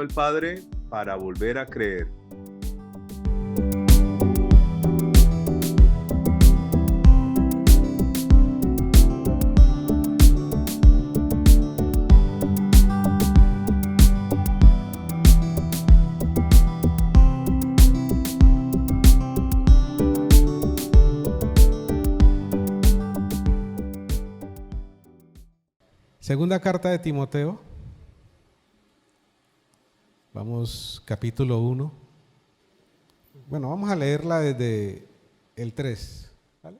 el Padre para volver a creer. Segunda carta de Timoteo, vamos capítulo 1. Bueno, vamos a leerla desde el 3, ¿vale?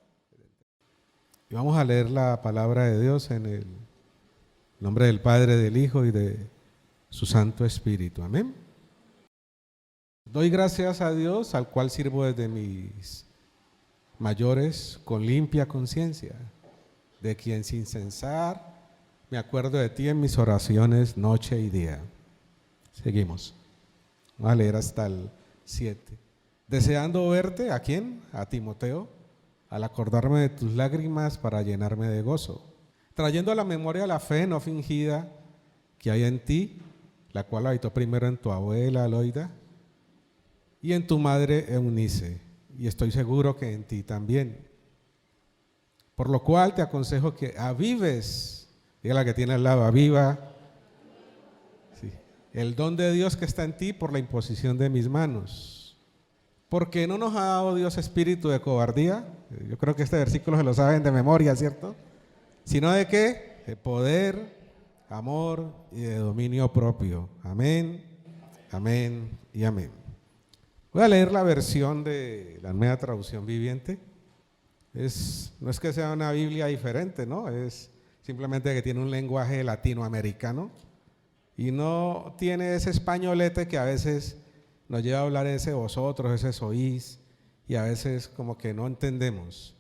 Y vamos a leer la palabra de Dios en el nombre del Padre, del Hijo y de su Santo Espíritu. Amén. Doy gracias a Dios, al cual sirvo desde mis mayores con limpia conciencia, de quien sin cesar me acuerdo de ti en mis oraciones noche y día. Seguimos. Vamos a leer hasta el 7. Deseando verte, ¿a quién? A Timoteo, al acordarme de tus lágrimas para llenarme de gozo, trayendo a la memoria la fe no fingida que hay en ti, la cual habitó primero en tu abuela Loida y en tu madre Eunice, y estoy seguro que en ti también. Por lo cual te aconsejo que avives, diga la que tiene al lado, aviva, sí, el don de Dios que está en ti por la imposición de mis manos. Porque no nos ha dado Dios espíritu de cobardía, yo creo que este versículo se lo saben de memoria, ¿cierto? Sino de ¿qué? De poder, amor y de dominio propio. Amén, amén y amén. Voy a leer la versión de la Nueva Traducción Viviente. No es que sea una Biblia diferente, ¿no? Es simplemente que tiene un lenguaje latinoamericano y no tiene ese españolete que a veces nos lleva a hablar ese vosotros, ese sois, y a veces como que no entendemos.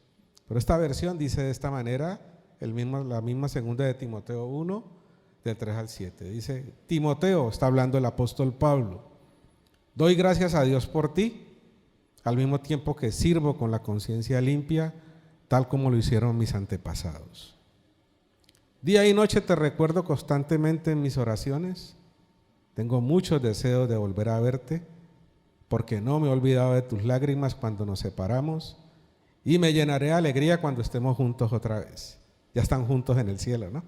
Pero esta versión dice de esta manera, la misma segunda de Timoteo 1, del 3 al 7. Dice, Timoteo, está hablando el apóstol Pablo, doy gracias a Dios por ti, al mismo tiempo que sirvo con la conciencia limpia, tal como lo hicieron mis antepasados. Día y noche te recuerdo constantemente en mis oraciones. Tengo muchos deseos de volver a verte, porque no me he olvidado de tus lágrimas cuando nos separamos, y me llenaré de alegría cuando estemos juntos otra vez. Ya están juntos en el cielo, ¿no?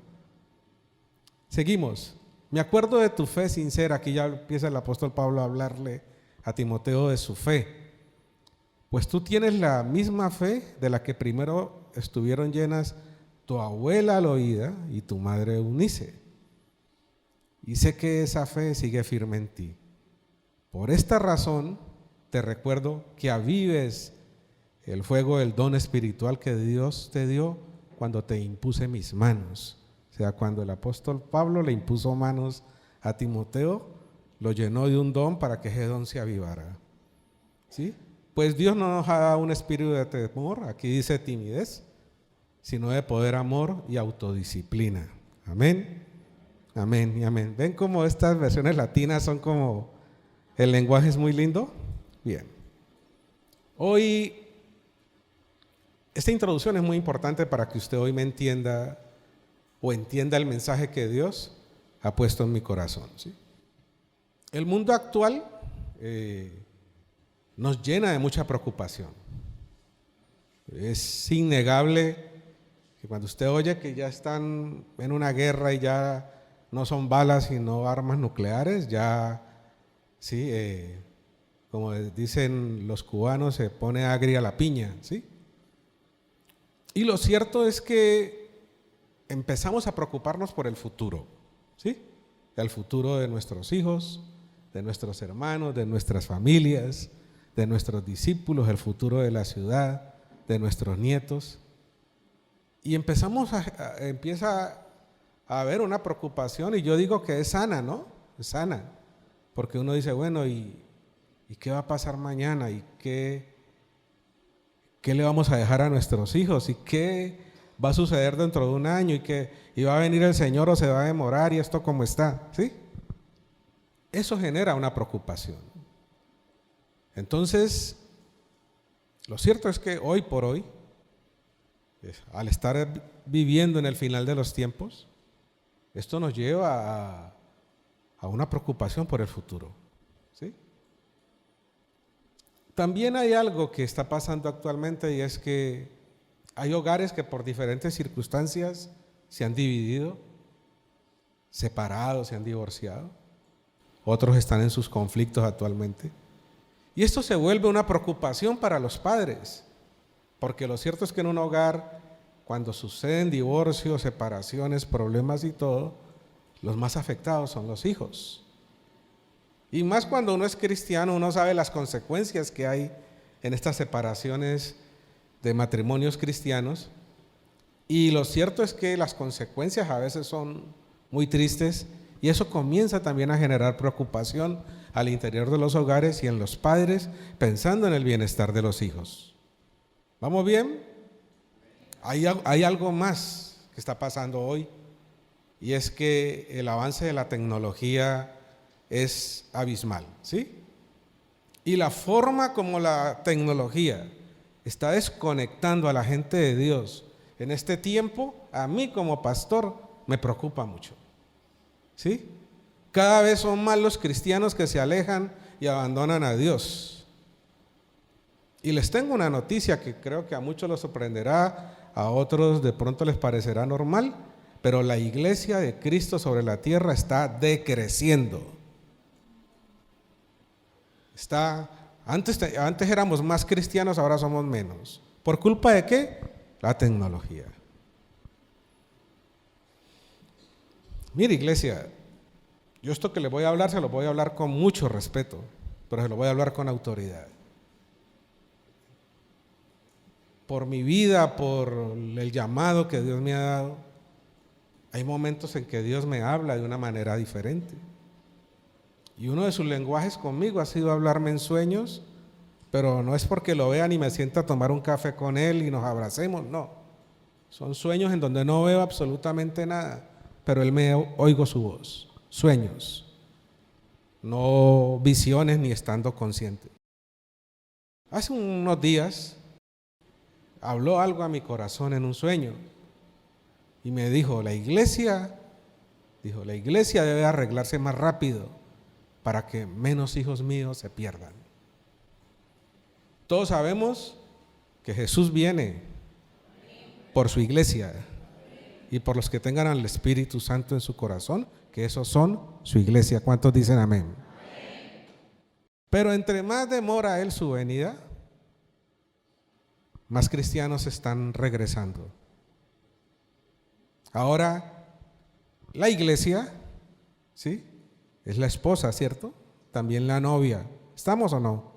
Seguimos. Me acuerdo de tu fe sincera. Aquí ya empieza el apóstol Pablo a hablarle a Timoteo de su fe. Pues tú tienes la misma fe de la que primero estuvieron llenas tu abuela Loida y tu madre Eunice. Y sé que esa fe sigue firme en ti. Por esta razón te recuerdo que avives el fuego del don espiritual que Dios te dio cuando te impuse mis manos. O sea, cuando el apóstol Pablo le impuso manos a Timoteo, lo llenó de un don para que ese don se avivara. ¿Sí? Pues Dios no nos ha dado un espíritu de temor, aquí dice timidez, sino de poder, amor y autodisciplina. Amén, amén y amén. ¿Ven cómo estas versiones latinas son como, el lenguaje es muy lindo? Bien. Hoy, esta introducción es muy importante para que usted hoy me entienda o entienda el mensaje que Dios ha puesto en mi corazón, ¿sí? El mundo actual nos llena de mucha preocupación. Es innegable que cuando usted oye que ya están en una guerra y ya no son balas sino armas nucleares, ya, sí, como dicen los cubanos, se pone agria la piña, ¿sí? Y lo cierto es que empezamos a preocuparnos por el futuro, ¿sí? El futuro de nuestros hijos, de nuestros hermanos, de nuestras familias, de nuestros discípulos, el futuro de la ciudad, de nuestros nietos. Y empieza a haber una preocupación, y yo digo que es sana, ¿no? Es sana, porque uno dice, bueno, ¿y qué va a pasar mañana? ¿Y qué le vamos a dejar a nuestros hijos? ¿Y qué va a suceder dentro de un año? ¿Y va a venir el Señor o se va a demorar? ¿Y esto cómo está? ¿Sí? Eso genera una preocupación. Entonces, lo cierto es que hoy por hoy, al estar viviendo en el final de los tiempos, esto nos lleva a una preocupación por el futuro. ¿Sí? También hay algo que está pasando actualmente y es que hay hogares que por diferentes circunstancias se han dividido, separado, se han divorciado. Otros están en sus conflictos actualmente. Y esto se vuelve una preocupación para los padres, porque lo cierto es que en un hogar, cuando suceden divorcios, separaciones, problemas y todo, los más afectados son los hijos. Y más cuando uno es cristiano, uno sabe las consecuencias que hay en estas separaciones de matrimonios cristianos. Y lo cierto es que las consecuencias a veces son muy tristes y eso comienza también a generar preocupación al interior de los hogares y en los padres, pensando en el bienestar de los hijos. ¿Vamos bien? Hay algo más que está pasando hoy y es que el avance de la tecnología es abismal, ¿sí? Y la forma como la tecnología está desconectando a la gente de Dios en este tiempo, a mí como pastor me preocupa mucho, ¿sí? Cada vez son más los cristianos que se alejan y abandonan a Dios. Y les tengo una noticia que creo que a muchos los sorprenderá, a otros de pronto les parecerá normal, pero la iglesia de Cristo sobre la tierra está decreciendo. Antes éramos más cristianos, ahora somos menos. ¿Por culpa de qué? La tecnología. Mire, iglesia, yo esto que le voy a hablar, se lo voy a hablar con mucho respeto, pero se lo voy a hablar con autoridad. Por mi vida, por el llamado que Dios me ha dado, hay momentos en que Dios me habla de una manera diferente. Y uno de sus lenguajes conmigo ha sido hablarme en sueños, pero no es porque lo vea ni me sienta a tomar un café con él y nos abracemos, no. Son sueños en donde no veo absolutamente nada, pero él me oigo su voz. Sueños, no visiones ni estando consciente. Hace unos días habló algo a mi corazón en un sueño y me dijo, la iglesia debe arreglarse más rápido para que menos hijos míos se pierdan. Todos sabemos que Jesús viene por su iglesia y por los que tengan al Espíritu Santo en su corazón, que esos son su iglesia. ¿Cuántos dicen amén? Pero entre más demora Él su venida, más cristianos están regresando. Ahora, la iglesia, ¿sí?, es la esposa, ¿cierto? También la novia. ¿Estamos o no?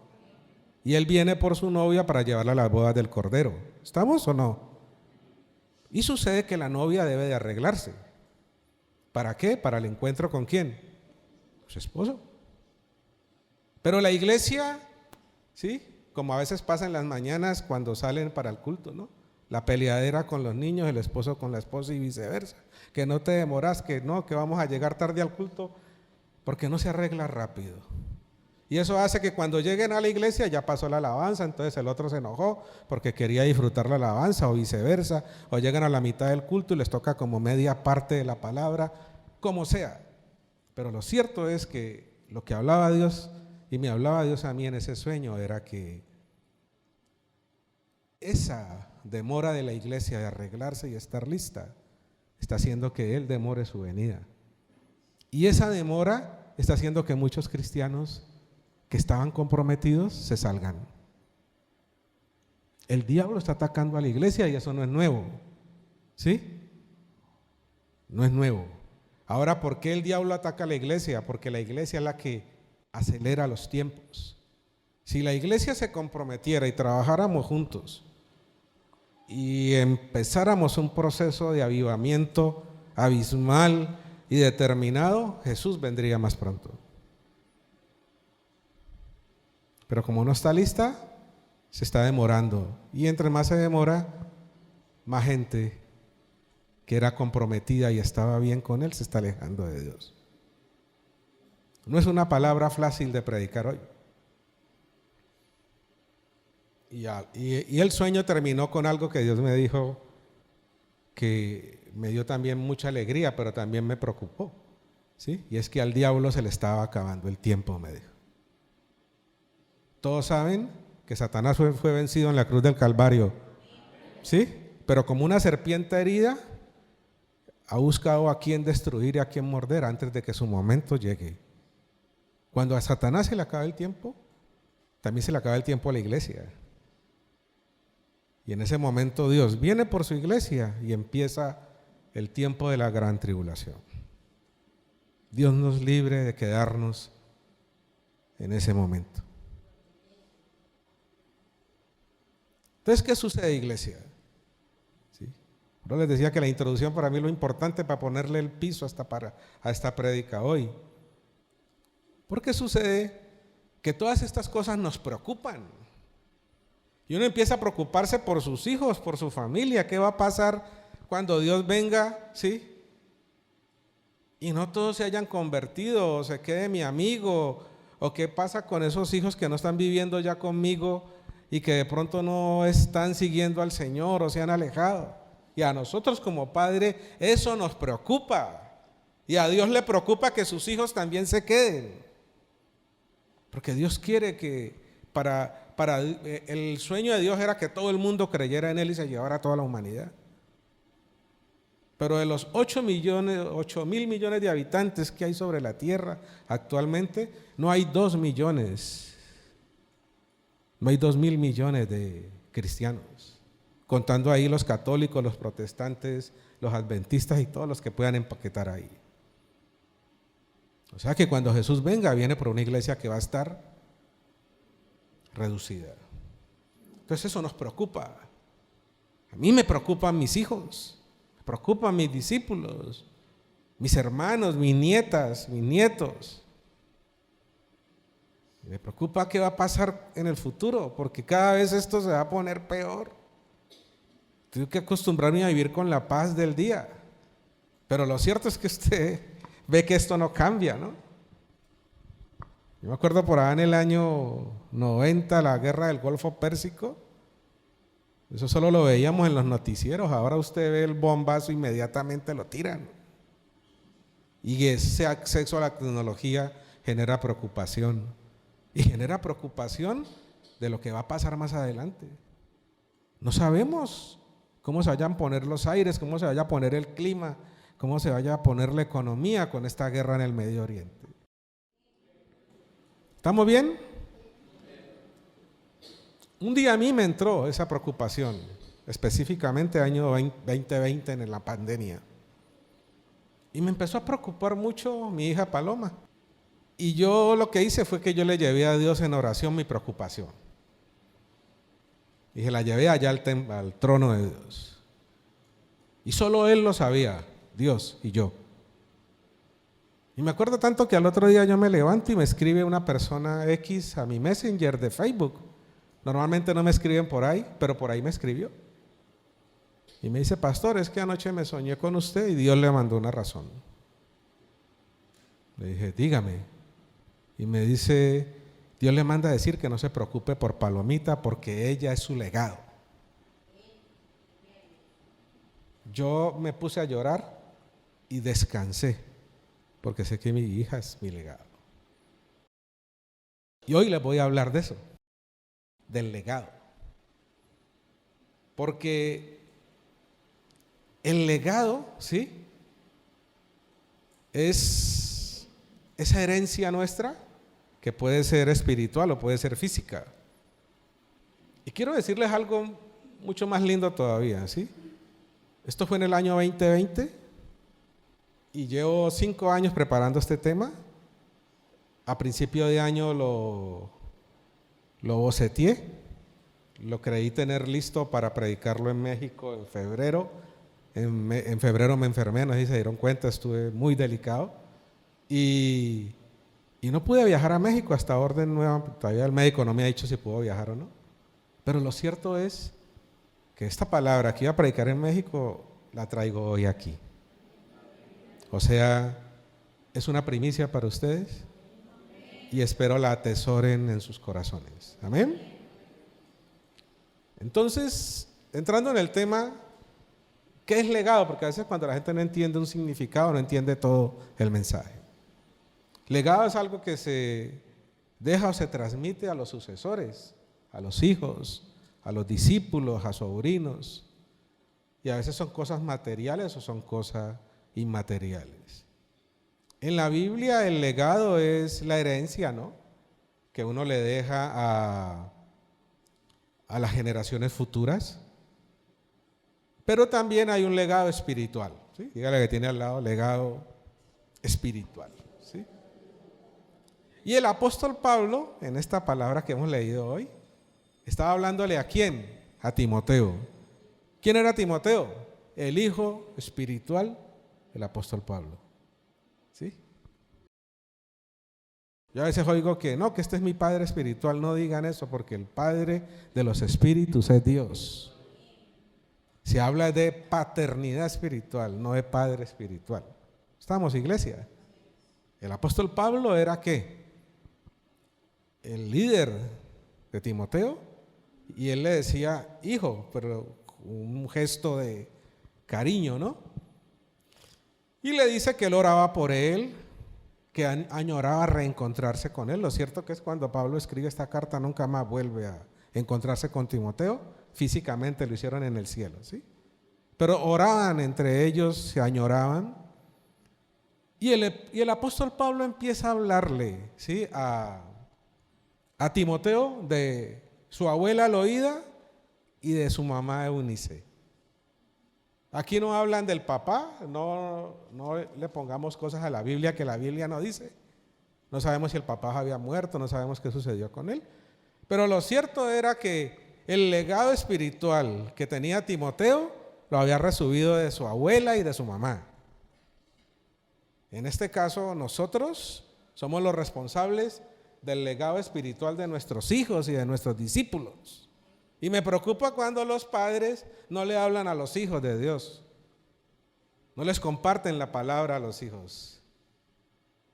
Y Él viene por su novia para llevarla a las bodas del Cordero. ¿Estamos o no? Y sucede que la novia debe de arreglarse. ¿Para qué? Para el encuentro ¿con quién? Su esposo. Pero la iglesia, ¿sí?, como a veces pasa en las mañanas cuando salen para el culto, ¿no? La peleadera con los niños, el esposo con la esposa y viceversa. Que no te demoras, que no, que vamos a llegar tarde al culto, porque no se arregla rápido. Y eso hace que cuando lleguen a la iglesia ya pasó la alabanza, entonces el otro se enojó porque quería disfrutar la alabanza o viceversa, o llegan a la mitad del culto y les toca como media parte de la palabra, como sea. Pero lo cierto es que lo que hablaba Dios y me hablaba Dios a mí en ese sueño era que esa demora de la iglesia de arreglarse y estar lista está haciendo que Él demore su venida. Y esa demora está haciendo que muchos cristianos que estaban comprometidos se salgan. El diablo está atacando a la iglesia y eso no es nuevo, ¿sí? No es nuevo. Ahora, ¿por qué el diablo ataca a la iglesia? Porque la iglesia es la que acelera los tiempos. Si la iglesia se comprometiera y trabajáramos juntos y empezáramos un proceso de avivamiento abismal y determinado, Jesús vendría más pronto. Pero como no está lista, se está demorando. Y entre más se demora, más gente que era comprometida y estaba bien con Él se está alejando de Dios. No es una palabra fácil de predicar hoy. Y el sueño terminó con algo que Dios me dijo que me dio también mucha alegría, pero también me preocupó. ¿sí? Y es que al diablo se le estaba acabando el tiempo, me dijo. Todos saben que Satanás fue vencido en la cruz del Calvario, ¿sí? Pero como una serpiente herida, ha buscado a quien destruir y a quien morder antes de que su momento llegue. Cuando a Satanás se le acaba el tiempo, también se le acaba el tiempo a la iglesia. Y en ese momento Dios viene por su iglesia y empieza el tiempo de la gran tribulación. Dios nos libre de quedarnos en ese momento. Entonces, ¿qué sucede, iglesia? ¿Sí? Yo les decía que la introducción para mí es lo importante para ponerle el piso a esta prédica hoy. ¿Por qué sucede que todas estas cosas nos preocupan? Y uno empieza a preocuparse por sus hijos, por su familia. ¿Qué va a pasar cuando Dios venga? ¿Sí? Y no todos se hayan convertido, o se quede mi amigo, o qué pasa con esos hijos que no están viviendo ya conmigo y que de pronto no están siguiendo al Señor o se han alejado. Y a nosotros como padre eso nos preocupa. Y a Dios le preocupa que sus hijos también se queden. Porque Dios quiere que el sueño de Dios era que todo el mundo creyera en Él y se llevara a toda la humanidad. Pero de los 8.000 millones de habitantes que hay sobre la tierra actualmente, no hay 2 millones, no hay 2.000 millones de cristianos, contando ahí los católicos, los protestantes, los adventistas y todos los que puedan empaquetar ahí. O sea que cuando Jesús venga, viene por una iglesia que va a estar reducida. Entonces eso nos preocupa. A mí me preocupan mis hijos, me preocupan mis discípulos, mis hermanos, mis nietas, mis nietos. Me preocupa qué va a pasar en el futuro, porque cada vez esto se va a poner peor. Tengo que acostumbrarme a vivir con la paz del día. Pero lo cierto es que usted ve que esto no cambia, ¿no? Yo me acuerdo por allá en el año 90, la guerra del Golfo Pérsico. Eso solo lo veíamos en los noticieros. Ahora usted ve el bombazo, inmediatamente lo tiran. Y ese acceso a la tecnología genera preocupación. Y genera preocupación de lo que va a pasar más adelante. No sabemos cómo se vayan a poner los aires, cómo se vaya a poner el clima, cómo se vaya a poner la economía con esta guerra en el Medio Oriente. ¿Estamos bien? Un día a mí me entró esa preocupación, específicamente año 2020 en la pandemia. Y me empezó a preocupar mucho mi hija Paloma. Y yo lo que hice fue que yo le llevé a Dios en oración mi preocupación. Y se la llevé allá al trono de Dios. Y solo Él lo sabía, Dios y yo. Y me acuerdo tanto que al otro día yo me levanto y me escribe una persona X a mi Messenger de Facebook. Normalmente no me escriben por ahí, pero por ahí me escribió. Y me dice, pastor, es que anoche me soñé con usted y Dios le mandó una razón. Le dije, dígame. Y me dice, Dios le manda a decir que no se preocupe por Palomita porque ella es su legado. Yo me puse a llorar y descansé porque sé que mi hija es mi legado. Y hoy les voy a hablar de eso, del legado. Porque el legado, ¿sí?, es esa herencia nuestra que puede ser espiritual o puede ser física. Y quiero decirles algo mucho más lindo todavía, ¿sí? Esto fue en el año 2020 y llevo 5 años preparando este tema. A principio de año lo boceteé, lo creí tener listo para predicarlo en México en febrero. En febrero me enfermé, no sé si se dieron cuenta, estuve muy delicado y no pude viajar a México hasta orden nueva. Todavía el médico no me ha dicho si puedo viajar o no, pero lo cierto es que esta palabra que iba a predicar en México la traigo hoy aquí. O sea, es una primicia para ustedes y espero la atesoren en sus corazones. Amén. Entonces, entrando en el tema, ¿qué es legado? Porque a veces cuando la gente no entiende un significado, no entiende todo el mensaje. Legado es algo que se deja o se transmite a los sucesores, a los hijos, a los discípulos, a sobrinos. Y a veces son cosas materiales o son cosas inmateriales. En la Biblia el legado es la herencia, ¿no?, que uno le deja a las generaciones futuras. Pero también hay un legado espiritual, ¿sí? Dígale que tiene al lado legado espiritual, ¿sí? Y el apóstol Pablo, en esta palabra que hemos leído hoy, estaba hablándole ¿a quién? A Timoteo. ¿Quién era Timoteo? El hijo espiritual del apóstol Pablo, ¿sí? Yo a veces oigo que no, que este es mi padre espiritual. No digan eso, porque el padre de los espíritus es Dios. Se habla de paternidad espiritual, no de padre espiritual. ¿Estamos, iglesia? El apóstol Pablo era ¿qué? El líder de Timoteo, y él le decía hijo, pero un gesto de cariño, ¿no? Y le dice que él oraba por él, que añoraba reencontrarse con él. Lo cierto que es cuando Pablo escribe esta carta nunca más vuelve a encontrarse con Timoteo. Físicamente lo hicieron en el cielo, ¿sí? Pero oraban entre ellos, se añoraban. Y el apóstol Pablo empieza a hablarle, ¿sí?, a Timoteo de su abuela Loída y de su mamá Eunice. Aquí no hablan del papá, no le pongamos cosas a la Biblia que la Biblia no dice. No sabemos si el papá había muerto, no sabemos qué sucedió con él. Pero lo cierto era que el legado espiritual que tenía Timoteo lo había recibido de su abuela y de su mamá. En este caso, nosotros somos los responsables del legado espiritual de nuestros hijos y de nuestros discípulos. Y me preocupa cuando los padres no le hablan a los hijos de Dios, no les comparten la palabra a los hijos.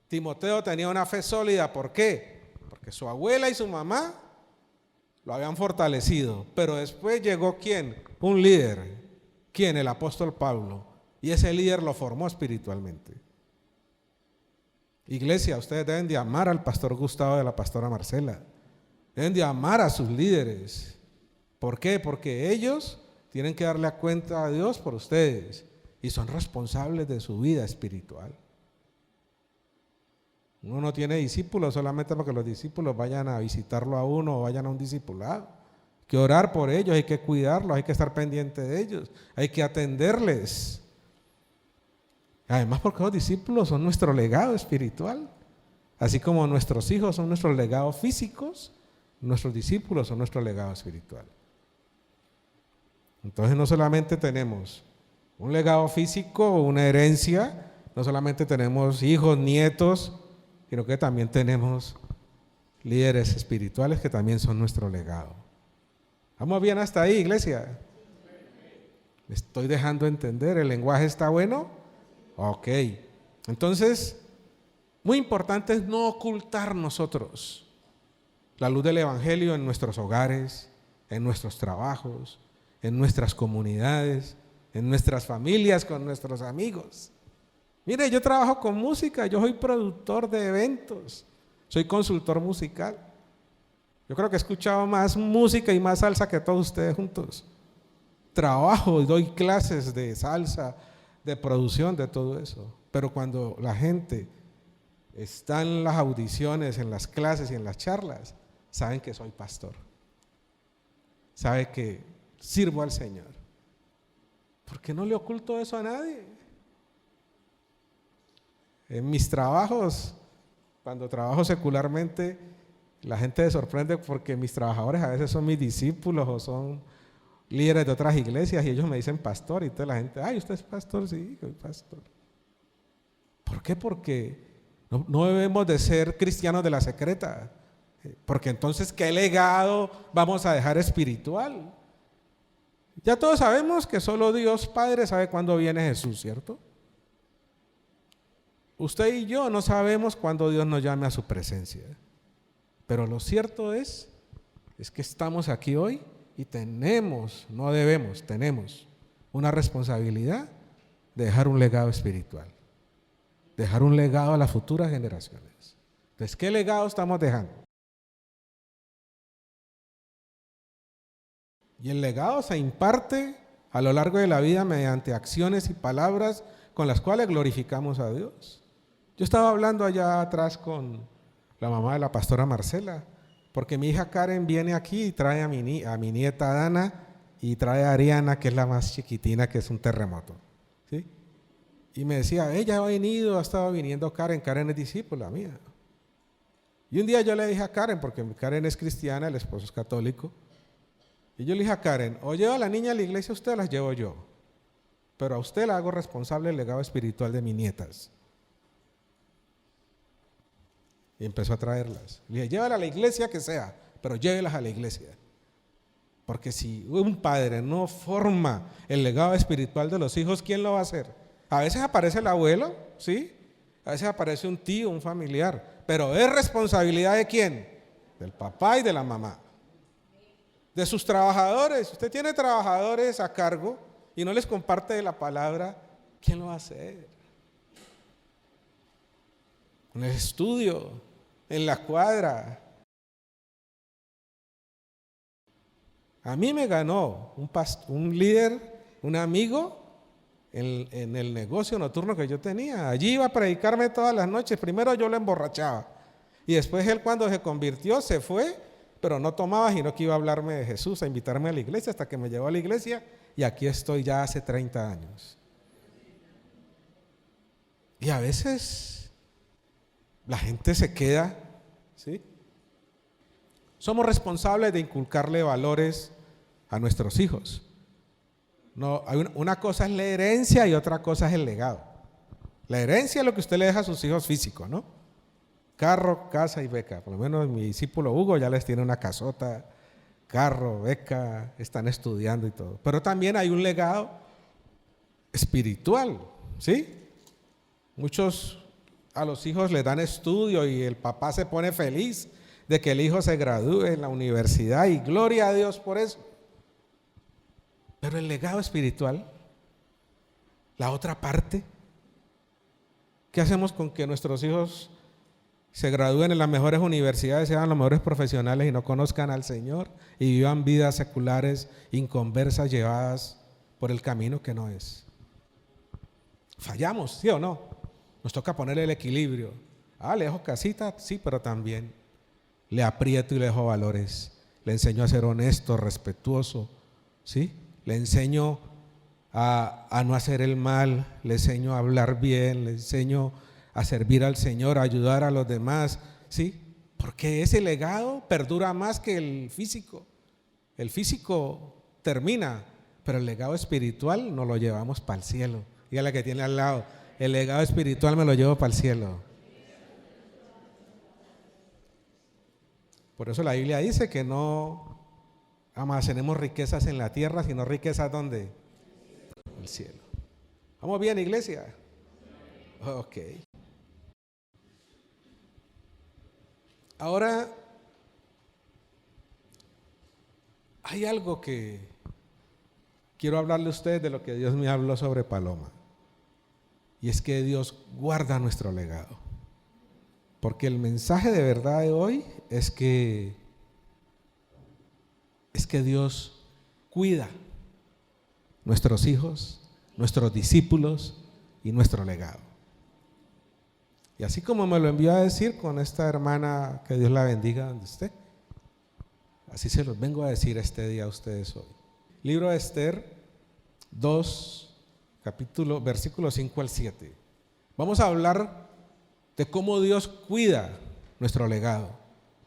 Timoteo tenía una fe sólida. ¿Por qué? Porque su abuela y su mamá lo habían fortalecido. Pero después llegó ¿quién? Un líder. ¿Quién? El apóstol Pablo. Y ese líder lo formó espiritualmente. Iglesia, ustedes deben de amar al pastor Gustavo y a la pastora Marcela. Deben de amar a sus líderes. ¿Por qué? Porque ellos tienen que darle cuenta a Dios por ustedes y son responsables de su vida espiritual. Uno no tiene discípulos solamente porque los discípulos vayan a visitarlo a uno o vayan a un discipulado. Hay que orar por ellos, hay que cuidarlos, hay que estar pendiente de ellos, hay que atenderles. Además, porque los discípulos son nuestro legado espiritual. Así como nuestros hijos son nuestros legados físicos, nuestros discípulos son nuestro legado espiritual. Entonces no solamente tenemos un legado físico o una herencia, no solamente tenemos hijos, nietos, sino que también tenemos líderes espirituales que también son nuestro legado. ¿Vamos bien hasta ahí, iglesia? ¿Me estoy dejando entender? ¿El lenguaje está bueno? Ok. Entonces, muy importante es no ocultar nosotros la luz del evangelio en nuestros hogares, en nuestros trabajos, en nuestras comunidades, en nuestras familias, con nuestros amigos. Mire, yo trabajo con música, yo soy productor de eventos, soy consultor musical. Yo creo que he escuchado más música y más salsa que todos ustedes juntos. Trabajo, doy clases de salsa, de producción, de todo eso. Pero cuando la gente está en las audiciones, en las clases y en las charlas, saben que soy pastor. Saben que sirvo al Señor. Porque no le oculto eso a nadie. En mis trabajos, cuando trabajo secularmente, la gente se sorprende porque mis trabajadores a veces son mis discípulos o son líderes de otras iglesias y ellos me dicen pastor, y toda la gente, ay, ¿usted es pastor? Sí, soy pastor. ¿Por qué? Porque no debemos de ser cristianos de la secreta, porque entonces ¿qué legado vamos a dejar espiritual? Ya todos sabemos que solo Dios Padre sabe cuándo viene Jesús, ¿cierto? Usted y yo no sabemos cuándo Dios nos llame a su presencia, pero lo cierto es que estamos aquí hoy y tenemos, no debemos, tenemos una responsabilidad de dejar un legado espiritual. dejar un legado a las futuras generaciones. Entonces, ¿qué legado estamos dejando? Y el legado se imparte a lo largo de la vida mediante acciones y palabras con las cuales glorificamos a Dios. Yo estaba hablando allá atrás con la mamá de la pastora Marcela, porque mi hija Karen viene aquí y trae a mi nieta Dana y trae a Ariana, que es la más chiquitina, que es un terremoto, ¿sí? Y me decía, ella ha venido, ha estado viniendo Karen es discípula mía. Y un día yo le dije a Karen, porque Karen es cristiana, el esposo es católico, y yo le dije a Karen, o lleva a la niña a la iglesia, usted las llevo yo, pero a usted la hago responsable del legado espiritual de mis nietas. Y empezó a traerlas. Le dije, llévala a la iglesia que sea, pero llévelas a la iglesia. Porque si un padre no forma el legado espiritual de los hijos, ¿quién lo va a hacer? A veces aparece el abuelo, ¿sí? A veces aparece un tío, un familiar, pero es responsabilidad ¿de quién? Del papá y de la mamá. De sus trabajadores. Usted tiene trabajadores a cargo y no les comparte la palabra, ¿quién lo va a hacer? En el estudio, en la cuadra. A mí me ganó un líder, un amigo, en el negocio nocturno que yo tenía. Allí iba a predicarme todas las noches. Primero yo lo emborrachaba. Y después él, cuando se convirtió, se fue, pero no tomaba, sino que iba a hablarme de Jesús, a invitarme a la iglesia, hasta que me llevó a la iglesia. Y aquí estoy ya hace 30 años. Y a veces la gente se queda, ¿sí? Somos responsables de inculcarle valores a nuestros hijos. No, una cosa es la herencia y otra cosa es el legado. La herencia es lo que usted le deja a sus hijos físicos, ¿no? Carro, casa y beca. Por lo menos mi discípulo Hugo ya les tiene una casota, carro, beca, están estudiando y todo. Pero también hay un legado espiritual, ¿sí? Muchos a los hijos les dan estudio y el papá se pone feliz de que el hijo se gradúe en la universidad y gloria a Dios por eso. Pero el legado espiritual, la otra parte, ¿qué hacemos con que nuestros hijos se gradúen en las mejores universidades, sean los mejores profesionales y no conozcan al Señor y vivan vidas seculares, inconversas, llevadas por el camino que no es? Fallamos, ¿sí o no? Nos toca ponerle el equilibrio. Le dejo casita, sí, pero también le aprieto y le dejo valores. Le enseño a ser honesto, respetuoso, ¿sí? Le enseño a no hacer el mal, le enseño a hablar bien, le enseño a servir al Señor, a ayudar a los demás, ¿sí? Porque ese legado perdura más que el físico. El físico termina, pero el legado espiritual nos lo llevamos para el cielo. Y a la que tiene al lado, el legado espiritual me lo llevo para el cielo. Por eso la Biblia dice que no almacenemos riquezas en la tierra, sino riquezas ¿dónde? En el cielo. ¿Vamos bien, iglesia? Ok. Ahora, hay algo que quiero hablarle a ustedes de lo que Dios me habló sobre Paloma. Y es que Dios guarda nuestro legado. Porque el mensaje de verdad de hoy es que Dios cuida nuestros hijos, nuestros discípulos y nuestro legado. Y así como me lo envió a decir con esta hermana, que Dios la bendiga donde esté, así se los vengo a decir este día a ustedes hoy. Libro de Esther 2, versículos 5 al 7. Vamos a hablar de cómo Dios cuida nuestro legado.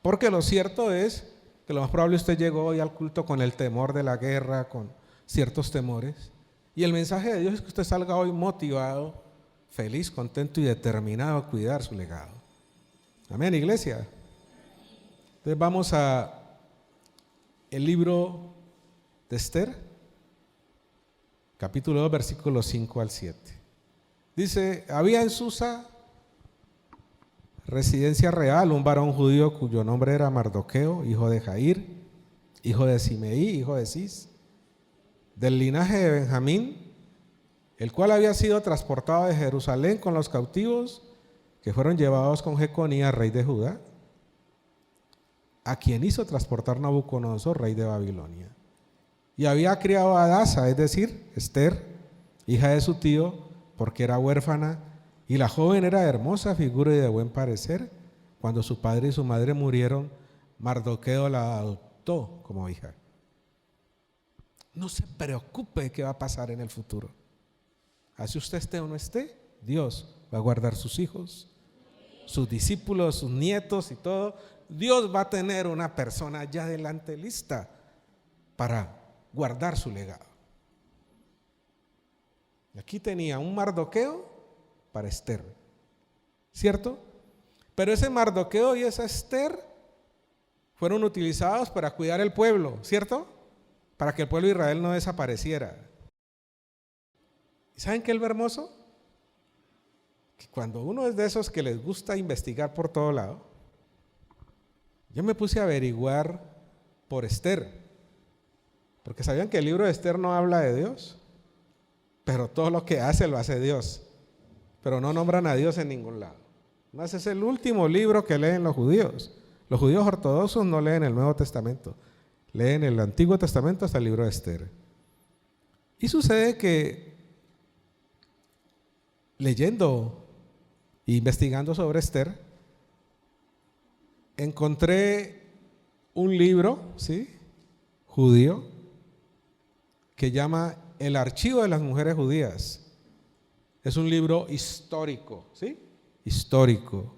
Porque lo cierto es que lo más probable usted llegó hoy al culto con el temor de la guerra, con ciertos temores. Y el mensaje de Dios es que usted salga hoy motivado, feliz, contento y determinado a cuidar su legado. Amén, iglesia. Entonces vamos a el libro de Esther, capítulo 2, versículos 5 al 7. Dice, había en Susa, residencia real, un varón judío cuyo nombre era Mardoqueo, hijo de Jair, hijo de Simeí, hijo de Cis, del linaje de Benjamín, el cual había sido transportado de Jerusalén con los cautivos que fueron llevados con Jeconías, rey de Judá, a quien hizo transportar Nabucodonosor, rey de Babilonia. Y había criado a Hadasa, es decir, Esther, hija de su tío, porque era huérfana, y la joven era de hermosa figura y de buen parecer. Cuando su padre y su madre murieron, Mardoqueo la adoptó como hija. No se preocupe de qué va a pasar en el futuro. Así usted esté o no esté, Dios va a guardar sus hijos, sus discípulos, sus nietos y todo. Dios va a tener una persona ya adelante lista para guardar su legado. Aquí tenía un Mardoqueo para Esther, ¿cierto? Pero ese Mardoqueo y esa Esther fueron utilizados para cuidar el pueblo, ¿cierto? Para que el pueblo de Israel no desapareciera. ¿Y saben qué es lo hermoso? Que cuando uno es de esos que les gusta investigar por todo lado, yo me puse a averiguar por Esther, porque sabían que el libro de Esther no habla de Dios, pero todo lo que hace lo hace Dios, pero no nombran a Dios en ningún lado. Más es el último libro que leen los judíos. Los judíos ortodoxos no leen el Nuevo Testamento, leen el Antiguo Testamento hasta el libro de Esther. Y sucede que leyendo e investigando sobre Esther, encontré un libro, ¿sí?, judío, que llama El Archivo de las Mujeres Judías. Es un libro histórico, ¿sí? Histórico.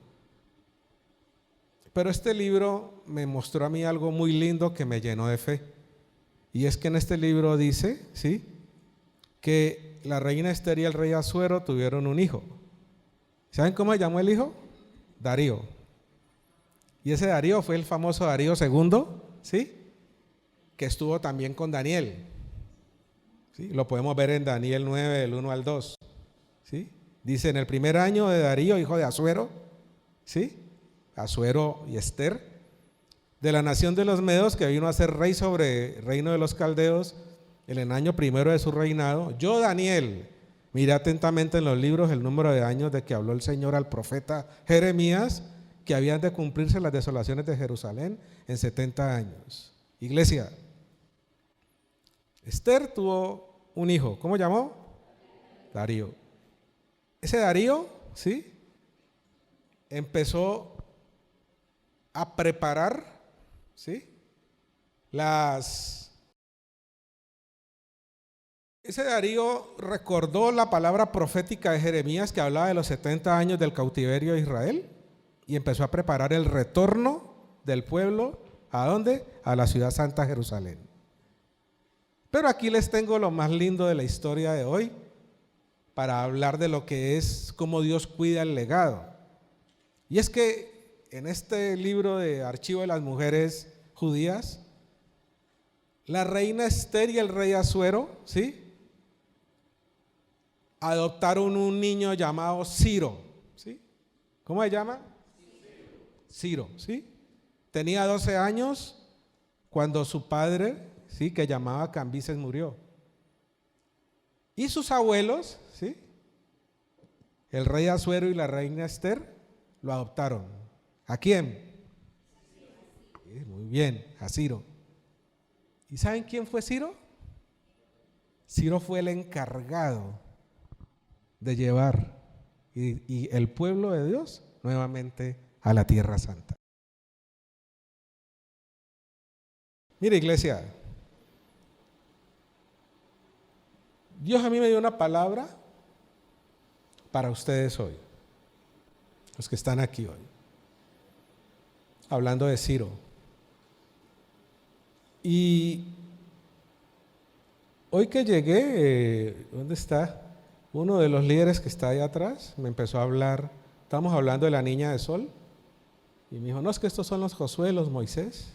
Pero este libro me mostró a mí algo muy lindo que me llenó de fe. Y es que en este libro dice, ¿sí?, que la reina Esther y el rey Asuero tuvieron un hijo. ¿Saben cómo se llamó el hijo? Darío. Y ese Darío fue el famoso Darío II, ¿sí?, que estuvo también con Daniel. ¿Sí? Lo podemos ver en Daniel 9, del 1 al 2. ¿Sí? Dice, en el primer año de Darío, hijo de Asuero, ¿sí?, Asuero y Esther, de la nación de los Medos, que vino a ser rey sobre el reino de los caldeos, en el año primero de su reinado, yo, Daniel, miré atentamente en los libros el número de años de que habló el Señor al profeta Jeremías, que habían de cumplirse las desolaciones de Jerusalén en 70 años. Iglesia, Esther tuvo un hijo, ¿cómo llamó? Darío. Ese Darío, ¿sí?, empezó a preparar, ¿sí?, Ese Darío recordó la palabra profética de Jeremías que hablaba de los 70 años del cautiverio de Israel y empezó a preparar el retorno del pueblo, ¿a dónde? A la ciudad santa Jerusalén. Pero aquí les tengo lo más lindo de la historia de hoy para hablar de lo que es cómo Dios cuida el legado. Y es que en este libro de Archivo de las Mujeres Judías, la reina Esther y el rey Asuero, ¿sí?, adoptaron un niño llamado Ciro, ¿sí? ¿Cómo se llama? Ciro, ¿sí? Tenía 12 años cuando su padre, ¿sí?, que llamaba Cambises, murió. Y sus abuelos, ¿sí?, el rey Asuero y la reina Esther, lo adoptaron. ¿A quién? Sí, muy bien, a Ciro. ¿Y saben quién fue Ciro? Ciro fue el encargado de llevar y el pueblo de Dios nuevamente a la Tierra Santa. Mire, iglesia, Dios a mí me dio una palabra para ustedes hoy, los que están aquí hoy, hablando de Ciro. Y hoy que llegué, ¿dónde está? Uno de los líderes que está ahí atrás me empezó a hablar, estábamos hablando de la niña de sol, y me dijo, no, es que estos son los Josué, los Moisés.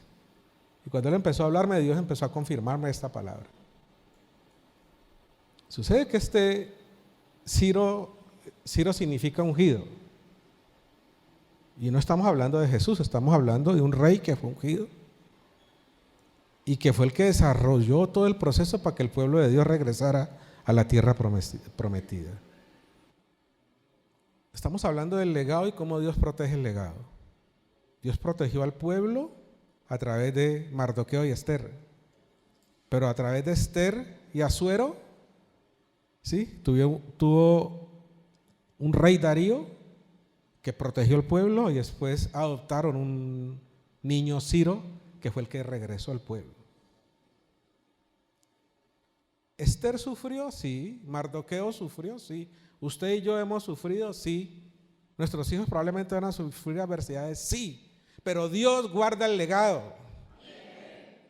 Y cuando él empezó a hablarme, Dios empezó a confirmarme esta palabra. Sucede que este Ciro significa ungido. Y no estamos hablando de Jesús, estamos hablando de un rey que fue ungido y que fue el que desarrolló todo el proceso para que el pueblo de Dios regresara a la tierra prometida. Estamos hablando del legado y cómo Dios protege el legado. Dios protegió al pueblo a través de Mardoqueo y Esther, pero a través de Esther y Asuero, ¿sí? Tuvo un rey Darío que protegió al pueblo y después adoptaron un niño Ciro que fue el que regresó al pueblo. Esther sufrió, sí. Mardoqueo sufrió, sí. Usted y yo hemos sufrido, sí. Nuestros hijos probablemente van a sufrir adversidades, sí. Pero Dios guarda el legado.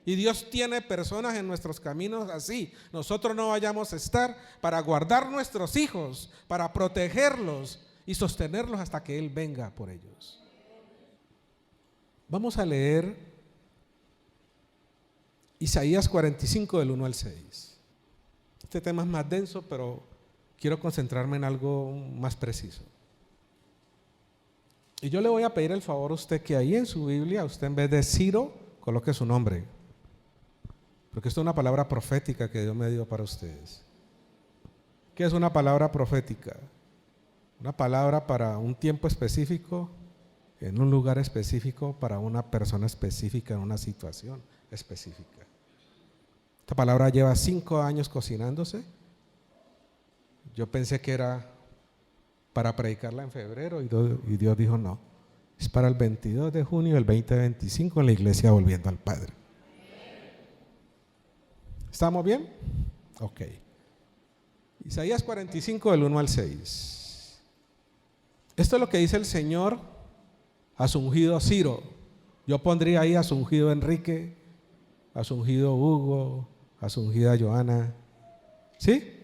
Y Dios tiene personas en nuestros caminos así. Nosotros no vayamos a estar para guardar nuestros hijos, para protegerlos y sostenerlos hasta que Él venga por ellos. Vamos a leer Isaías 45 del 1 al 6. Este tema es más denso, pero quiero concentrarme en algo más preciso. Y yo le voy a pedir el favor a usted que ahí en su Biblia, usted en vez de Ciro, coloque su nombre. Porque esto es una palabra profética que Dios me dio para ustedes. ¿Qué es una palabra profética? Una palabra para un tiempo específico, en un lugar específico, para una persona específica, en una situación específica. Esta palabra lleva 5 años cocinándose. Yo pensé que era para predicarla en febrero y Dios dijo no. Es para el 22 de junio del 2025 en la iglesia Volviendo al Padre. ¿Estamos bien? Ok. Isaías 45 del 1 al 6. Esto es lo que dice el Señor a su ungido Ciro. Yo pondría ahí a su ungido Enrique, a su ungido Hugo, a su ungida Joana. ¿Sí?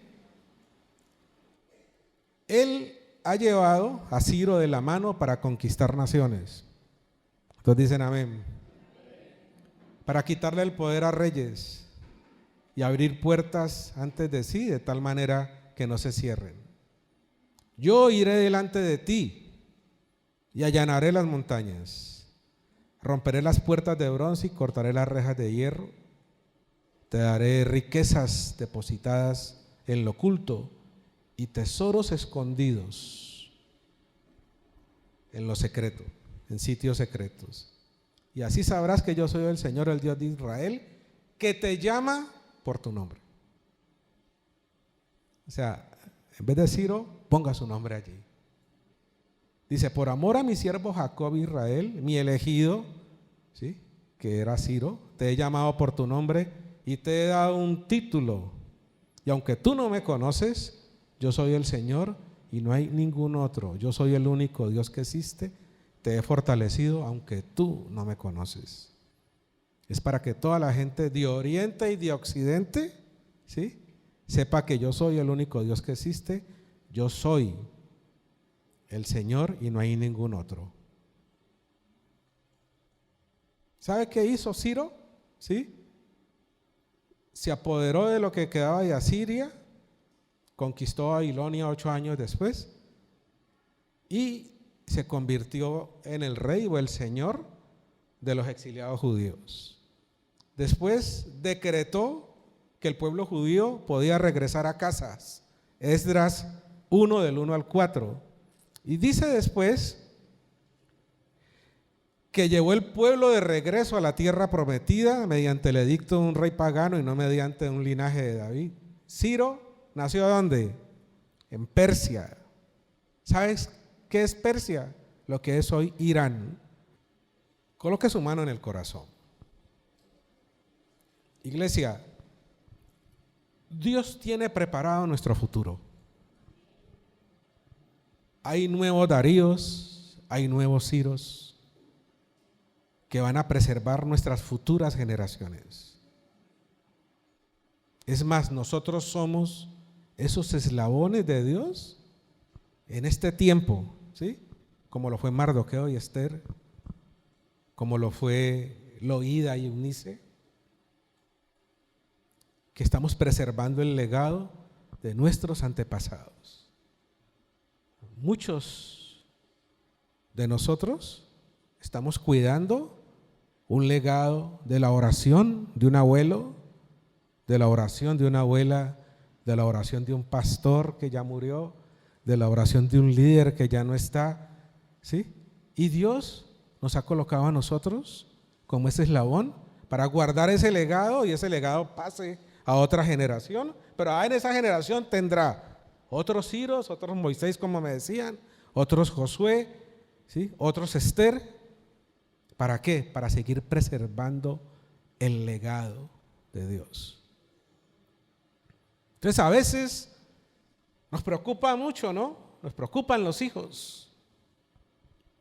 Él ha llevado a Ciro de la mano para conquistar naciones. Todos dicen amén. Para quitarle el poder a reyes y abrir puertas antes de sí, de tal manera que no se cierren. Yo iré delante de ti y allanaré las montañas. Romperé las puertas de bronce y cortaré las rejas de hierro. Te daré riquezas depositadas en lo oculto y tesoros escondidos en lo secreto, en sitios secretos. Y así sabrás que yo soy el Señor, el Dios de Israel, que te llama por tu nombre. O sea, en vez de Ciro, ponga su nombre allí. Dice, por amor a mi siervo Jacob Israel, mi elegido, ¿sí?, que era Ciro, te he llamado por tu nombre y te he dado un título. Y aunque tú no me conoces, yo soy el Señor y no hay ningún otro. Yo soy el único Dios que existe. Te he fortalecido aunque tú no me conoces. Es para que toda la gente de Oriente y de Occidente, ¿sí?, sepa que yo soy el único Dios que existe. Yo soy el Señor y no hay ningún otro. ¿Sabe qué hizo Ciro? ¿Sí? Se apoderó de lo que quedaba de Asiria, conquistó a Babilonia 8 años después y se convirtió en el rey o el señor de los exiliados judíos. Después decretó que el pueblo judío podía regresar a casas. Esdras 1 del 1 al 4. Y dice después que llevó el pueblo de regreso a la tierra prometida mediante el edicto de un rey pagano y no mediante un linaje de David. Ciro nació ¿dónde? En Persia. ¿Sabes qué es Persia? Lo que es hoy Irán. Coloque su mano en el corazón. Iglesia, Dios tiene preparado nuestro futuro. Hay nuevos Daríos, hay nuevos Ciros que van a preservar nuestras futuras generaciones. Es más, nosotros somos esos eslabones de Dios en este tiempo, ¿sí? Como lo fue Mardoqueo y Esther, como lo fue Loída y Eunice, que estamos preservando el legado de nuestros antepasados. Muchos de nosotros estamos cuidando un legado de la oración de un abuelo, de la oración de una abuela, de la oración de un pastor que ya murió, de la oración de un líder que ya no está, ¿sí? Y Dios nos ha colocado a nosotros como ese eslabón para guardar ese legado y ese legado pase a otra generación, pero en esa generación tendrá otros Ciros, otros Moisés, como me decían, otros Josué, ¿sí? Otros Esther. ¿Para qué? Para seguir preservando el legado de Dios. Entonces a veces nos preocupa mucho, ¿no? Nos preocupan los hijos.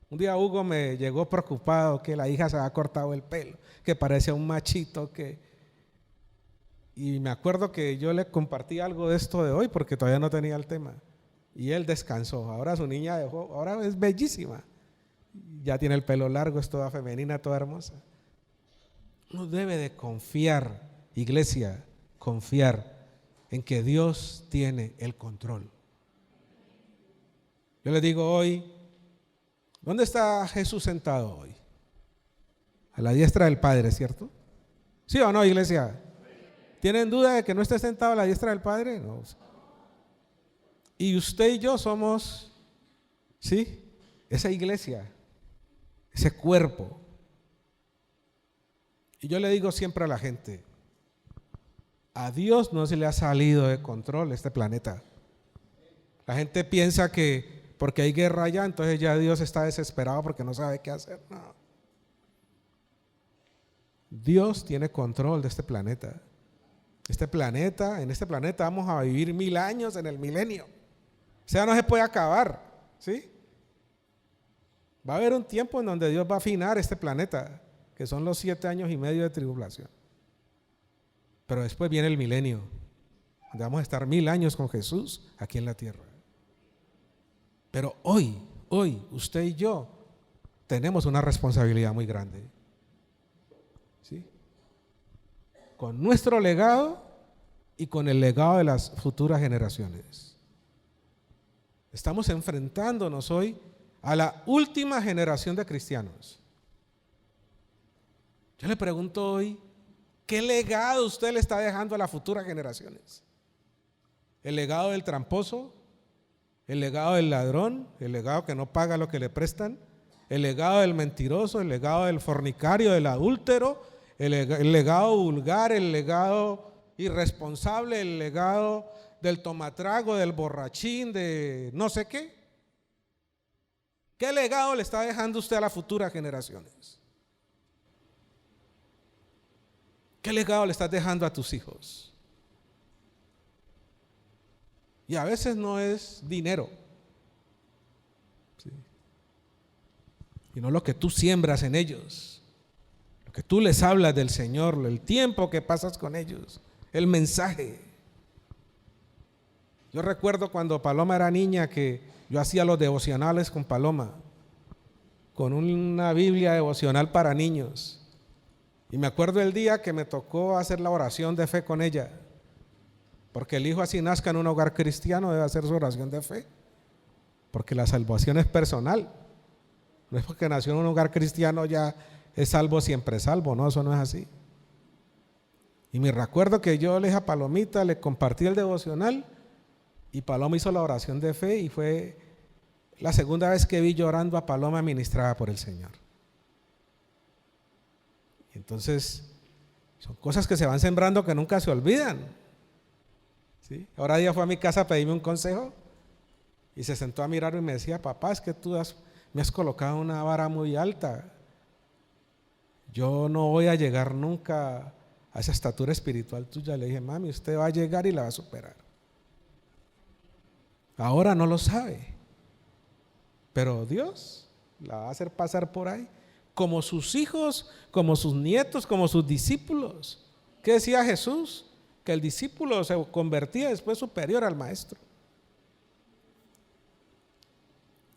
Un día Hugo me llegó preocupado que la hija se había cortado el pelo, que parecía un machito, y me acuerdo que yo le compartí algo de esto de hoy porque todavía no tenía el tema. Y él descansó. Ahora su niña dejó, ahora es bellísima. Ya tiene el pelo largo, es toda femenina, toda hermosa. Uno debe de confiar, iglesia, confiar en que Dios tiene el control. Yo les digo hoy, ¿dónde está Jesús sentado hoy? A la diestra del Padre, ¿cierto? ¿Sí o no, iglesia? ¿Tienen duda de que no esté sentado a la diestra del Padre? No. Y usted y yo somos, ¿sí? Esa iglesia, ese cuerpo. Y yo le digo siempre a la gente, a Dios no se le ha salido de control este planeta. La gente piensa que porque hay guerra allá, entonces ya Dios está desesperado porque no sabe qué hacer. No. Dios tiene control de este planeta. En este planeta vamos a vivir 1000 años en el milenio. O sea, no se puede acabar, ¿sí? Va a haber un tiempo en donde Dios va a afinar este planeta, que son los 7 años y medio de tribulación. Pero después viene el milenio, donde vamos a estar 1000 años con Jesús aquí en la tierra. Pero hoy, usted y yo tenemos una responsabilidad muy grande, ¿sí? Con nuestro legado y con el legado de las futuras generaciones. Estamos enfrentándonos hoy a la última generación de cristianos. Yo le pregunto hoy, ¿qué legado usted le está dejando a las futuras generaciones? ¿El legado del tramposo? ¿El legado del ladrón? ¿El legado que no paga lo que le prestan? ¿El legado del mentiroso? ¿El legado del fornicario, del adúltero? ¿El legado vulgar? ¿El legado irresponsable? ¿El legado del tomatrago, del borrachín, de no sé qué? ¿Qué legado le está dejando usted a las futuras generaciones? ¿Qué legado le estás dejando a tus hijos? Y a veces no es dinero, ¿sí? Sino lo que tú siembras en ellos, lo que tú les hablas del Señor, el tiempo que pasas con ellos, el mensaje. Yo recuerdo cuando Paloma era niña que yo hacía los devocionales con Paloma, con una Biblia devocional para niños. Y me acuerdo el día que me tocó hacer la oración de fe con ella, porque el hijo así nazca en un hogar cristiano debe hacer su oración de fe, porque la salvación es personal. No es porque nació en un hogar cristiano ya es salvo, siempre salvo, no, eso no es así. Y me recuerdo que yo le dije a Palomita, le compartí el devocional y Paloma hizo la oración de fe y fue la segunda vez que vi llorando a Paloma ministrada por el Señor. Y entonces son cosas que se van sembrando que nunca se olvidan, ¿sí? Ahora día fue a mi casa a pedirme un consejo y se sentó a mirarme y me decía, papá, es que tú me has colocado una vara muy alta. Yo no voy a llegar nunca a esa estatura espiritual tuya. Le dije, mami, usted va a llegar y la va a superar. Ahora no lo sabe, pero Dios la va a hacer pasar por ahí, como sus hijos, como sus nietos, como sus discípulos. ¿Qué decía Jesús? Que el discípulo se convertía después superior al maestro.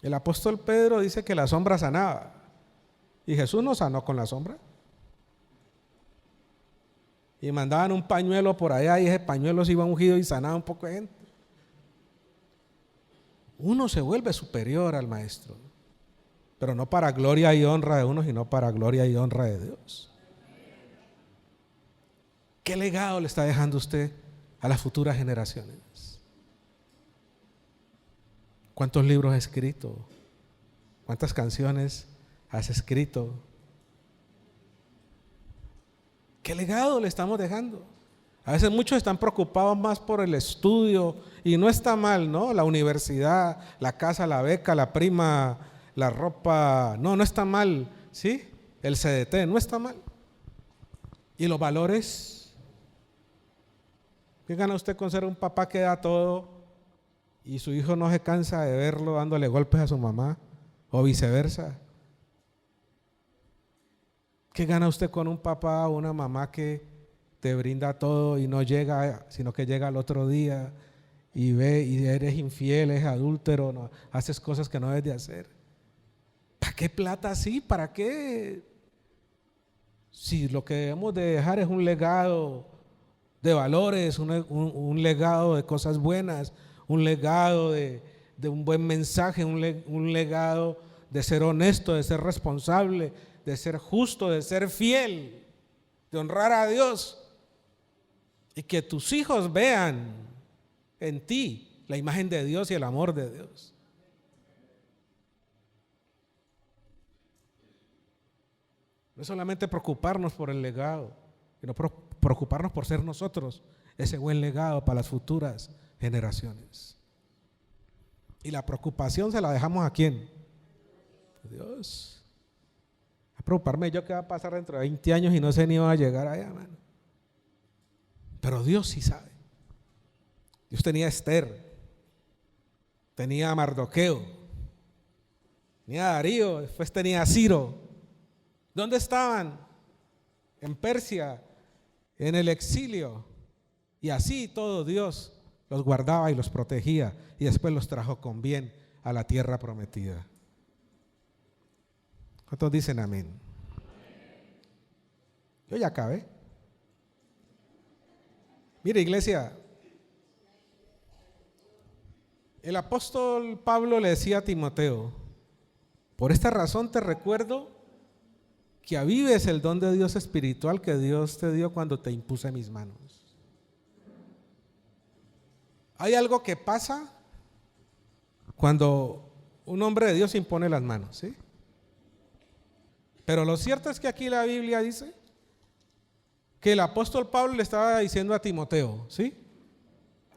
El apóstol Pedro dice que la sombra sanaba, y Jesús no sanó con la sombra. Y mandaban un pañuelo por allá y ese pañuelo se iba ungido y sanaba un poco de gente. Uno se vuelve superior al maestro, pero no para gloria y honra de uno, sino para gloria y honra de Dios. ¿Qué legado le está dejando usted a las futuras generaciones. ¿Cuántos libros has escrito? ¿Cuántas canciones has escrito? ¿Qué legado le estamos dejando? A veces muchos están preocupados más por el estudio y no está mal, ¿no? La universidad, la casa, la beca, la prima, la ropa, no está mal, ¿sí? El CDT, no está mal. ¿Y los valores? ¿Qué gana usted con ser un papá que da todo y su hijo no se cansa de verlo dándole golpes a su mamá o viceversa? ¿Qué gana usted con un papá o una mamá que te brinda todo y no llega, sino que llega al otro día y ve y eres infiel, eres adúltero, no, haces cosas que no debes de hacer? ¿Para qué plata así? ¿Para qué? Si lo que debemos de dejar es un legado de valores, un legado de cosas buenas, un legado de un buen mensaje, un legado de ser honesto, de ser responsable, de ser justo, de ser fiel, de honrar a Dios. Y que tus hijos vean en ti la imagen de Dios y el amor de Dios. No es solamente preocuparnos por el legado, sino preocuparnos por ser nosotros ese buen legado para las futuras generaciones. Y la preocupación se la dejamos ¿a quién? A Dios. A preocuparme yo qué va a pasar dentro de 20 años y no sé ni va a llegar allá, hermano. Pero Dios sí sabe. Dios tenía a Esther, tenía a Mardoqueo, tenía a Darío, después tenía a Ciro. ¿Dónde estaban? En Persia, en el exilio. Y así todo Dios los guardaba y los protegía y después los trajo con bien a la tierra prometida. ¿Cuántos dicen amén? Yo ya acabé. Mire, iglesia, el apóstol Pablo le decía a Timoteo: por esta razón te recuerdo que avives el don de Dios espiritual que Dios te dio cuando te impuse mis manos. Hay algo que pasa cuando un hombre de Dios impone las manos, ¿sí? Pero lo cierto es que aquí la Biblia dice que el apóstol Pablo le estaba diciendo a Timoteo, ¿sí?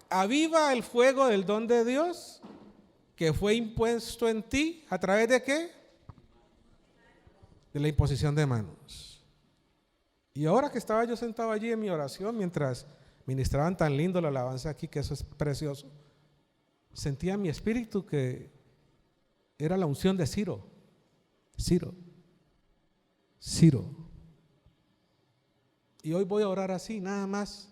Aviva el fuego del don de Dios que fue impuesto en ti, ¿a través de qué? De la imposición de manos. Y ahora que estaba yo sentado allí en mi oración, mientras ministraban tan lindo la alabanza aquí, que eso es precioso, sentía en mi espíritu que era la unción de Ciro. Y hoy voy a orar así, nada más,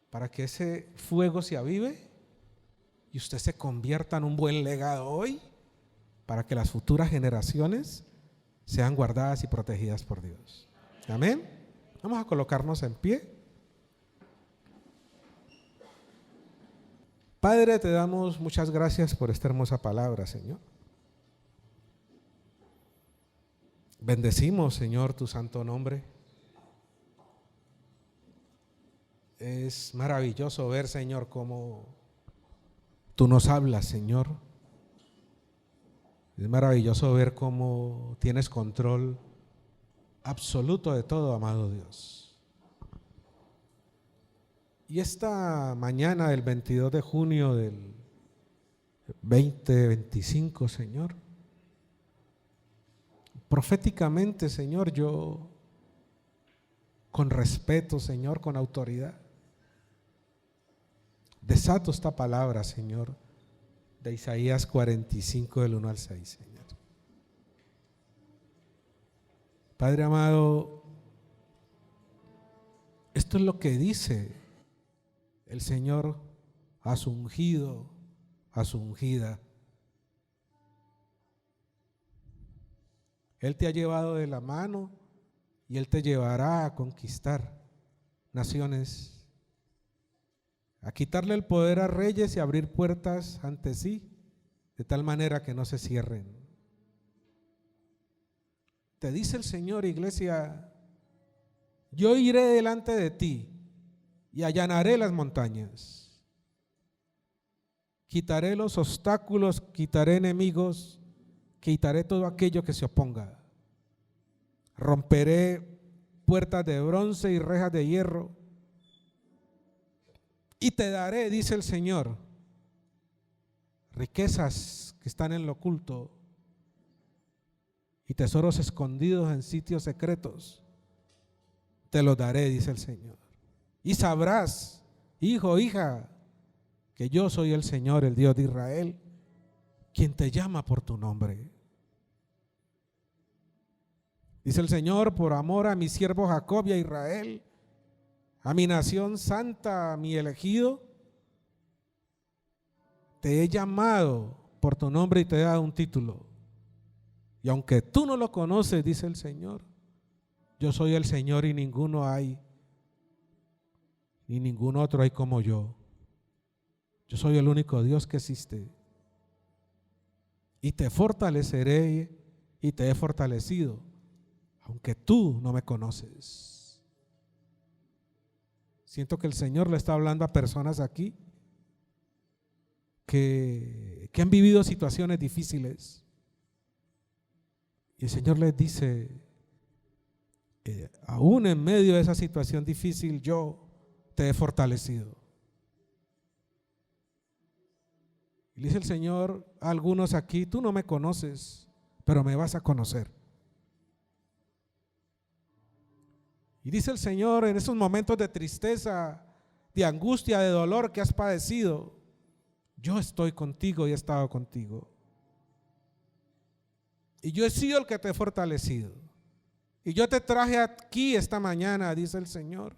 para que ese fuego se avive y usted se convierta en un buen legado hoy, para que las futuras generaciones sean guardadas y protegidas por Dios. Amén. Vamos a colocarnos en pie. Padre, te damos muchas gracias por esta hermosa palabra, Señor. Bendecimos, Señor, tu santo nombre. Es maravilloso ver, Señor, cómo tú nos hablas, Señor. Es maravilloso ver cómo tienes control absoluto de todo, amado Dios. Y esta mañana del 22 de junio del 2025, Señor, proféticamente, Señor, yo con respeto, Señor, con autoridad, desato esta palabra, Señor, de Isaías 45 del 1 al 6, Señor. Padre amado, esto es lo que dice el Señor a su ungido, a su ungida. Él te ha llevado de la mano y Él te llevará a conquistar naciones, a quitarle el poder a reyes y abrir puertas ante sí, de tal manera que no se cierren. Te dice el Señor, iglesia: yo iré delante de ti y allanaré las montañas. Quitaré los obstáculos, quitaré enemigos, quitaré todo aquello que se oponga. Romperé puertas de bronce y rejas de hierro. Y te daré, dice el Señor, riquezas que están en lo oculto y tesoros escondidos en sitios secretos. Te los daré, dice el Señor. Y sabrás, hijo, hija, que yo soy el Señor, el Dios de Israel, quien te llama por tu nombre. Dice el Señor, por amor a mi siervo Jacob y a Israel, a mi nación santa, a mi elegido, te he llamado por tu nombre y te he dado un título. Y aunque tú no lo conoces, dice el Señor, yo soy el Señor y ninguno hay, ni ningún otro hay como yo. Yo soy el único Dios que existe. Y te fortaleceré y te he fortalecido, aunque tú no me conoces. Siento que el Señor le está hablando a personas aquí que han vivido situaciones difíciles. Y el Señor les dice, aún en medio de esa situación difícil, yo te he fortalecido. Y dice el Señor a algunos aquí, tú no me conoces, pero me vas a conocer. Y dice el Señor, en esos momentos de tristeza, de angustia, de dolor que has padecido, yo estoy contigo y he estado contigo. Y yo he sido el que te he fortalecido. Y yo te traje aquí esta mañana, dice el Señor,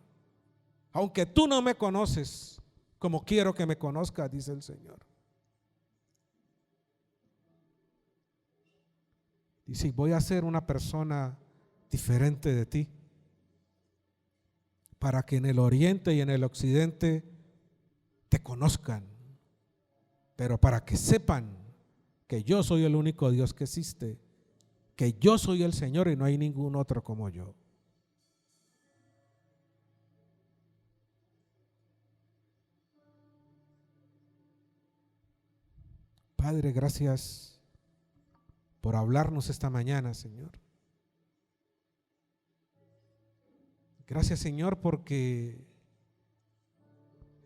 aunque tú no me conoces como quiero que me conozcas, dice el Señor. Dice, voy a ser una persona diferente de ti, para que en el oriente y en el occidente te conozcan, pero para que sepan que yo soy el único Dios que existe, que yo soy el Señor y no hay ningún otro como yo. Padre, gracias por hablarnos esta mañana, Señor. Gracias, Señor, porque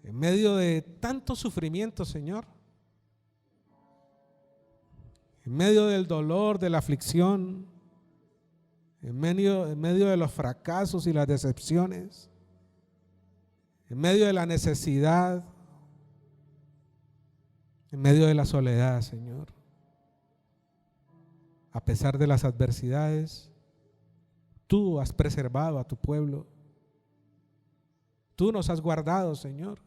en medio de tanto sufrimiento, Señor, en medio del dolor, de la aflicción, en medio de los fracasos y las decepciones, en medio de la necesidad, en medio de la soledad, Señor, a pesar de las adversidades, tú has preservado a tu pueblo. Tú nos has guardado, Señor.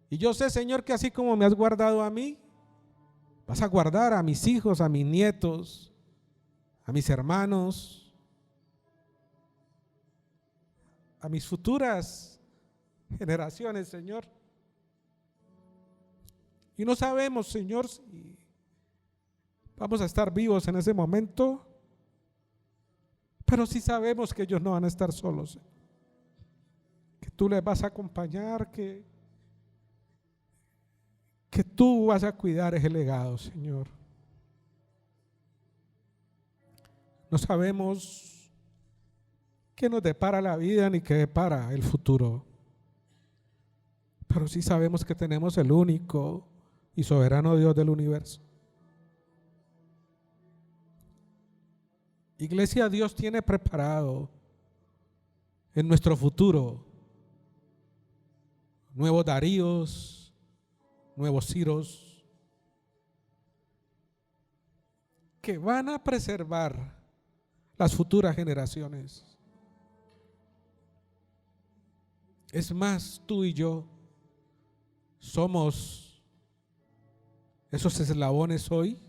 Y yo sé, Señor, que así como me has guardado a mí, vas a guardar a mis hijos, a mis nietos, a mis hermanos, a mis futuras generaciones, Señor. Y no sabemos, Señor, si vamos a estar vivos en ese momento, pero sí sabemos que ellos no van a estar solos, que tú les vas a acompañar, que tú vas a cuidar ese legado, Señor. No sabemos qué nos depara la vida ni qué depara el futuro, pero sí sabemos que tenemos el único y soberano Dios del universo. Iglesia, Dios tiene preparado en nuestro futuro nuevos Daríos, nuevos Ciros, que van a preservar las futuras generaciones. Es más, tú y yo somos esos eslabones hoy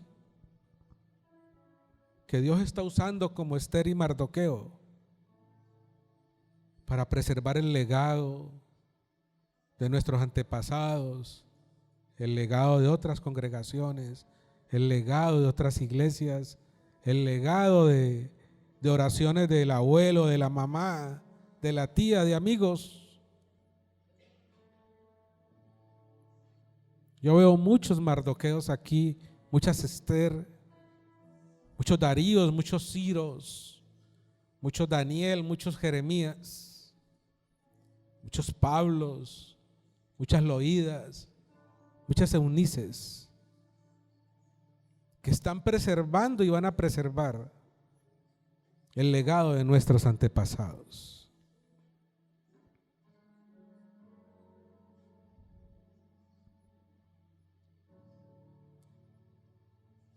que Dios está usando como Esther y Mardoqueo para preservar el legado de nuestros antepasados, el legado de otras congregaciones, el legado de otras iglesias, el legado de oraciones del abuelo, de la mamá, de la tía, de amigos. Yo veo muchos Mardoqueos aquí, muchas Esther, muchos Daríos, muchos Ciros, muchos Daniel, muchos Jeremías, muchos Pablos, muchas Loídas, muchas Eunices, que están preservando y van a preservar el legado de nuestros antepasados.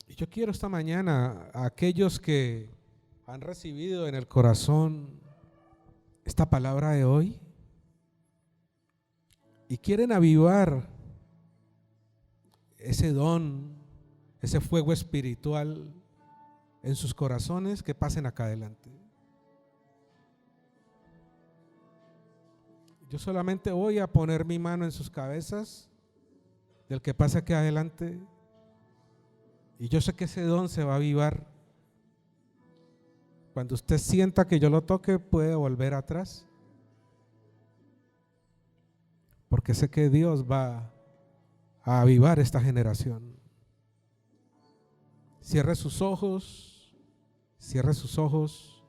Y yo quiero esta mañana a aquellos que han recibido en el corazón esta palabra de hoy y quieren avivar ese don, ese fuego espiritual en sus corazones, que pasen acá adelante. Yo solamente voy a poner mi mano en sus cabezas del que pase aquí adelante, y yo sé que ese don se va a avivar. Cuando usted sienta que yo lo toque, puede volver atrás, porque sé que Dios va a avivar esta generación. Cierre sus ojos. Cierre sus ojos,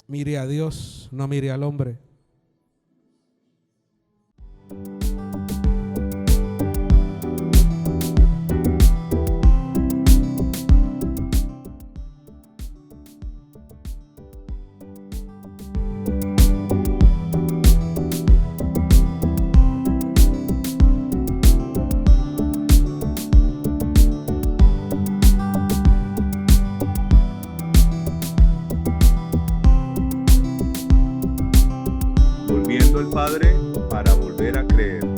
mire a Dios, no mire al hombre. Volviendo el Padre para volver a creer.